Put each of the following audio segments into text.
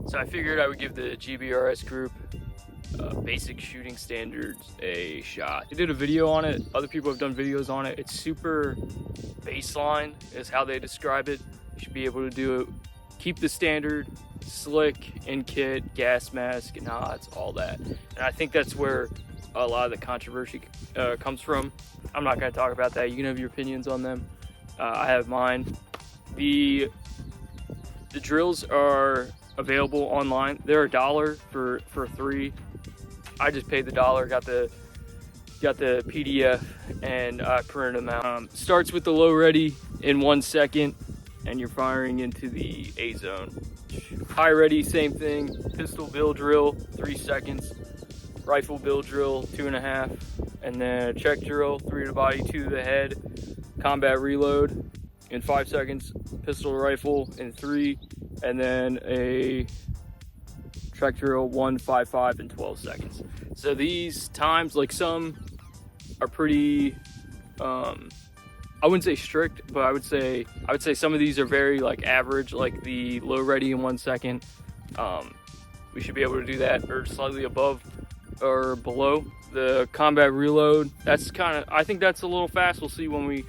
So I figured I would give the GBRS group basic shooting standards a shot. I did a video on it. Other people have done videos on it. It's super baseline is how they describe it. You should be able to do it. Keep the standard, slick, in kit, gas mask, nods, all that. And I think that's where a lot of the controversy comes from. I'm not going to talk about that. You can have your opinions on them. I have mine. The drills are available online. They're $1 for 3. I just paid the $1, got the PDF, and I printed them out. Starts with the low ready in 1 second, and you're firing into the A zone. High ready, same thing. Pistol bill drill, 3 seconds. Rifle bill drill, 2.5, and then a check drill, 3 to the body, 2 to the head. Combat reload in 5 seconds. Pistol rifle in 3, and then a check drill 1, 5, 5, and 12 seconds. So these times, like, some are pretty, I wouldn't say strict, but I would say some of these are very like average, like the low ready in 1 second. We should be able to do that, or slightly above or below. The combat reload, that's kind of, I think that's a little fast. We'll see when we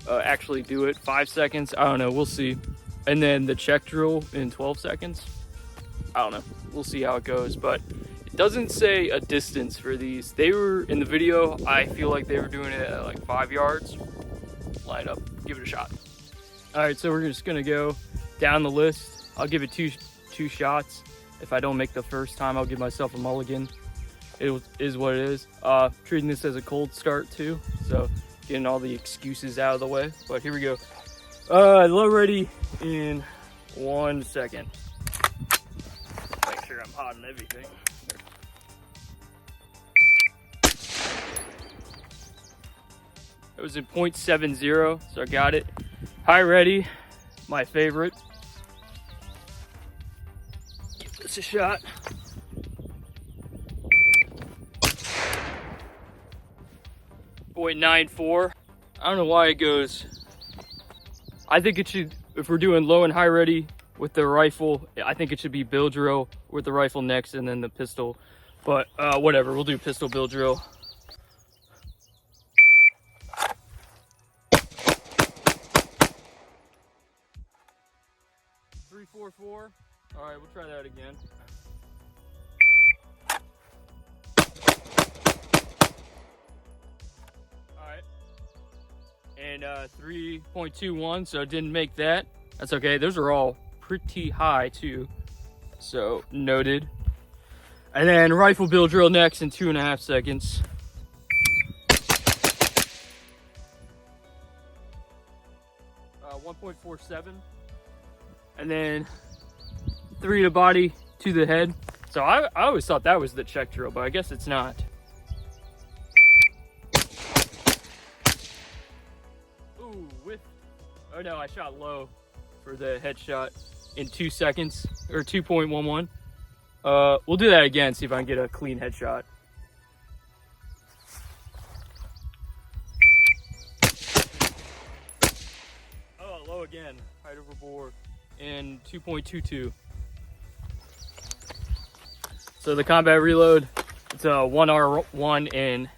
actually do it. 5 seconds, I don't know, we'll see. And then the check drill in 12 seconds. I don't know, we'll see how it goes, but it doesn't say a distance for these. They were, in the video, I feel like they were doing it at like 5 yards. Line up, give it a shot. All right, so we're just gonna go down the list. I'll give it two shots. If I don't make the first time, I'll give myself a mulligan. It is what it is. Treating this as a cold start too, so getting all the excuses out of the way. But here we go. Low ready in 1 second. Make sure I'm hot on everything. It was in 0.70, so I got it. High ready, my favorite. Give this a shot. .94. I don't know why it goes. I think it should, if we're doing low and high ready with the rifle, I think it should be bill drill with the rifle next and then the pistol. But whatever, we'll do pistol bill drill. .344. All right, we'll try that again. All right. And 3.21, so it didn't make that. That's okay. Those are all pretty high too, so noted. And then rifle bill drill next in 2.5 seconds. Uh, 1.47. And then 3 to body, 2 to the head. So I always thought that was the check drill, but I guess it's not. Ooh, oh no, I shot low for the headshot in 2 seconds, or 2.11. We'll do that again, see if I can get a clean headshot. Oh, low again, right over bore in 2.22. So the combat reload, it's a 1R1 in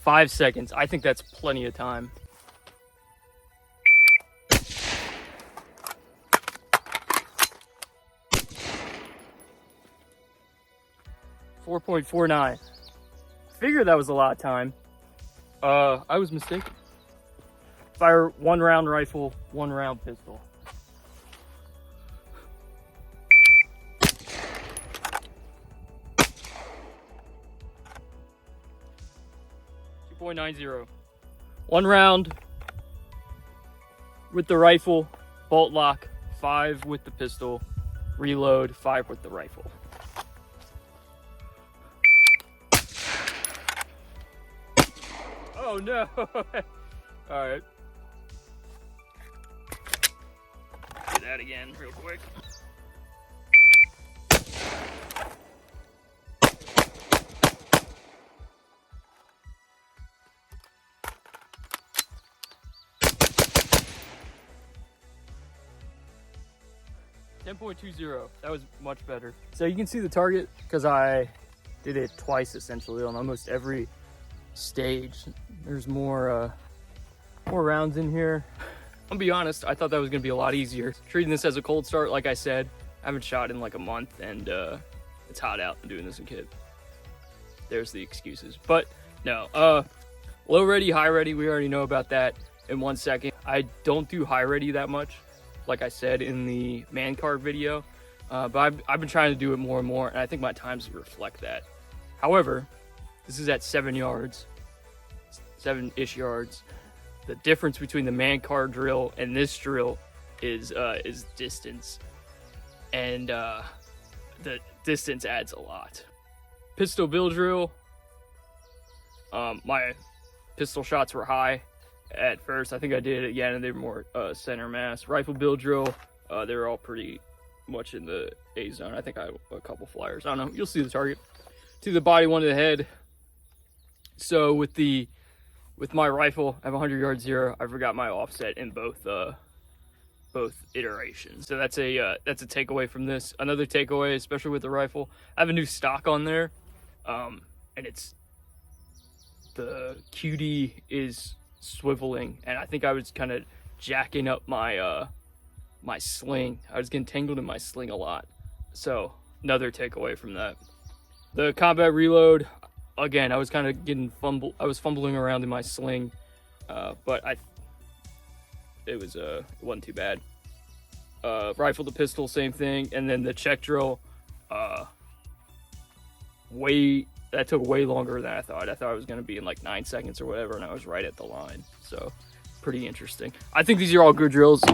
5 seconds. I think that's plenty of time. .49. Figured that was a lot of time. I was mistaken. Fire 1 round rifle, 1 round pistol. .90. 1 round with the rifle, bolt lock, 5 with the pistol, reload, 5 with the rifle. Oh no! All right. Do that again real quick. 10.20. That was much better. So you can see the target because I did it twice essentially on almost every stage. There's more rounds in here. I'll be honest, I thought that was gonna be a lot easier. Treating this as a cold start, like I said, I haven't shot in like a month, and it's hot out. I'm doing this in kit. There's the excuses, but no. Low ready, high ready, we already know about that in 1 second. I don't do high ready that much, like I said in the man card video, but I've been trying to do it more and more, and I think my times reflect that. However, this is at 7 yards, 7-ish yards. The difference between the man card drill and this drill is distance, and the distance adds a lot. Pistol bill drill. My pistol shots were high at first. I think I did it again, and they were more center mass. Rifle bill drill. They were all pretty much in the A zone. I think I have a couple flyers. I don't know. You'll see the target. To the body, one to the head. So with my rifle, I have 100 yard zero. I forgot my offset in both iterations. So that's a takeaway from this. Another takeaway, especially with the rifle, I have a new stock on there, and it's the QD is swiveling, and I think I was kind of jacking up my my sling. I was getting tangled in my sling a lot. So another takeaway from that. The combat reload, again, I was kind of getting fumbling around in my sling, but it wasn't too bad. Rifle to pistol, same thing, and then the check drill, that took way longer than I thought. I thought it was going to be in like 9 seconds or whatever, and I was right at the line. So pretty interesting. I think these are all good drills.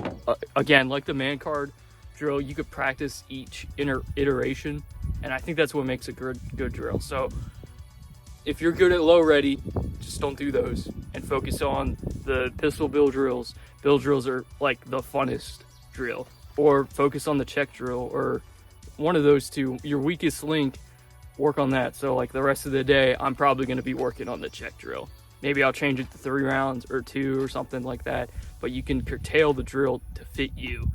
Again, like the man card drill, you could practice each iteration, and I think that's what makes a good drill. So if you're good at low ready, just don't do those and focus on the pistol bill drills. Bill drills are like the funnest drill, or focus on the check drill, or one of those two. Your weakest link, work on that. So like the rest of the day, I'm probably going to be working on the check drill. Maybe I'll change it to 3 rounds or 2 or something like that, but you can curtail the drill to fit you.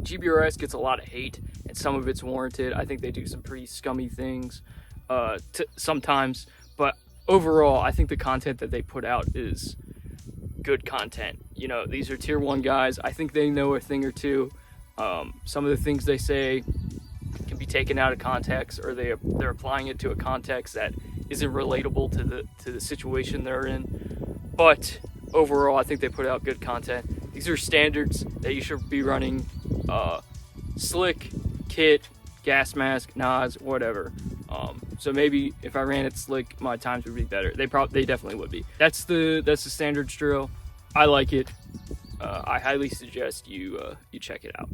GBRS gets a lot of hate, and some of it's warranted. I think they do some pretty scummy things sometimes, but overall, I think the content that they put out is good content. You know, these are tier 1 guys. I think they know a thing or two. Some of the things they say can be taken out of context, or they're applying it to a context that isn't relatable to the situation they're in. But overall, I think they put out good content. These are standards that you should be running: slick, kit, gas mask, nods, whatever. So maybe if I ran it slick, my times would be better. They definitely would be. That's the standards drill. I like it. I highly suggest you check it out.